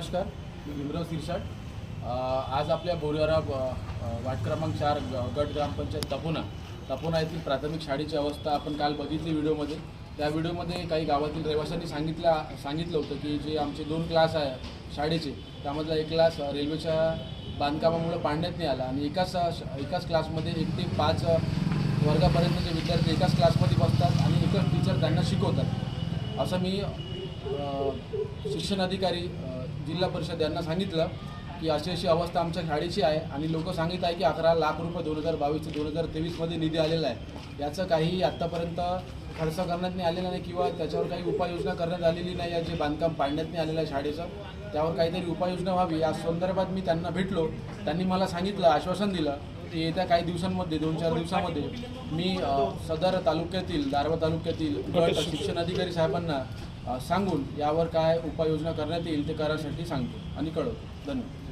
नमस्कार, मी भीमराव सिरसाट। आज आपल्या बोरिवरा वार्ड क्रमांक 4 गट ग्रामपंचायत तपोना येथील प्राथमिक शाळेची अवस्था आपण काल बघितली व्हिडिओमध्ये। त्या व्हिडिओमध्ये काही गावातील रहिवाशांनी सांगितलं होतं की जे आमचे 2 क्लास आहे शाळेचे, त्यामधला एक क्लास रेल्वेच्या बांधकामामुळे पाडण्यात नाही आला आणि एकाच क्लासमध्ये 1 ते 5 वर्गापर्यंतचे विद्यार्थी एकाच क्लासमध्ये बसतात आणि एकच टीचर त्यांना शिकवतात। असं मी शिक्षण अधिकारी जिल्हा परिषद यांना सांगितलं की अशी अवस्था आमच्या शाळेची आहे आणि लोक सांगित आहे की 11 लाख रुपये 2022 ते 2023मध्ये निधी आलेला आहे। याचं काही आत्तापर्यंत खर्च करण्यात नाही आलेला नाही किंवा त्याच्यावर काही उपाययोजना करण्यात आलेली नाही आहे। जे बांधकाम पाडण्यात नाही आलेलं आहे शाळेचं, त्यावर काहीतरी उपाययोजना व्हावी या संदर्भात मी त्यांना भेटलो। त्यांनी मला सांगितलं, आश्वासन दिलं की येत्या काही दिवसांमध्ये 2-4 दिवसामध्ये मी सदर तालुक्यातील दारव्हा तालुक्यातील गट शिक्षण अधिकारी साहेबांना सांगून यावर काय उपाययोजना करण्यात येईल ते करायसाठी सांगतो आणि कळवतो। धन्यवाद।